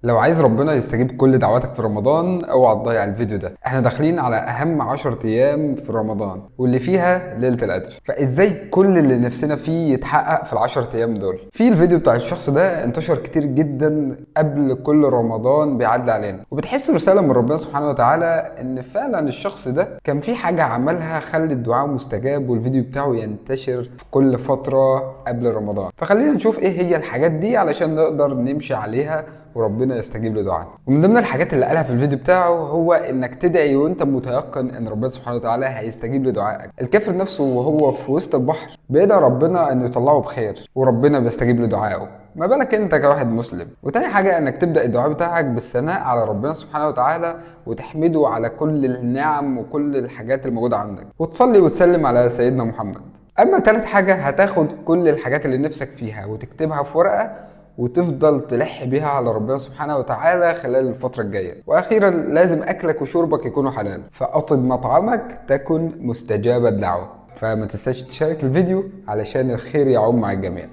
لو عايز ربنا يستجيب كل دعواتك في رمضان اوعى تضيع الفيديو ده. احنا داخلين على اهم 10 ايام في رمضان واللي فيها ليلة القدر، فازاي كل اللي نفسنا فيه يتحقق في ال10 ايام دول؟ في الفيديو بتاع الشخص ده انتشر كتير جدا قبل كل رمضان بيعدي علينا، وبتحس رسالة من ربنا سبحانه وتعالى ان فعلا الشخص ده كان في حاجة عملها خلت الدعاء مستجاب، والفيديو بتاعه ينتشر في كل فترة قبل رمضان. فخلينا نشوف ايه هي الحاجات دي علشان نقدر نمشي عليها وربنا يستجيب لدعائنا. ومن ضمن الحاجات اللي قالها في الفيديو بتاعه هو انك تدعي وانت متيقن ان ربنا سبحانه وتعالى هيستجيب لدعائك. الكافر نفسه وهو في وسط البحر بيدعي ربنا انه يطلعه بخير وربنا بيستجيب لدعائه، ما بالك انت كواحد مسلم؟ وتاني حاجه انك تبدا الدعاء بتاعك بالثناء على ربنا سبحانه وتعالى وتحمده على كل النعم وكل الحاجات الموجوده عندك، وتصلي وتسلم على سيدنا محمد. اما تالت حاجه هتاخد كل الحاجات اللي نفسك فيها وتكتبها في ورقه وتفضل تلح بيها على ربنا سبحانه وتعالى خلال الفترة الجاية. وأخيرا لازم أكلك وشربك يكونوا حلال، فأطب مطعمك تكن مستجاب الدعوة. فما تنساش تشارك الفيديو علشان الخير يعم مع الجميع.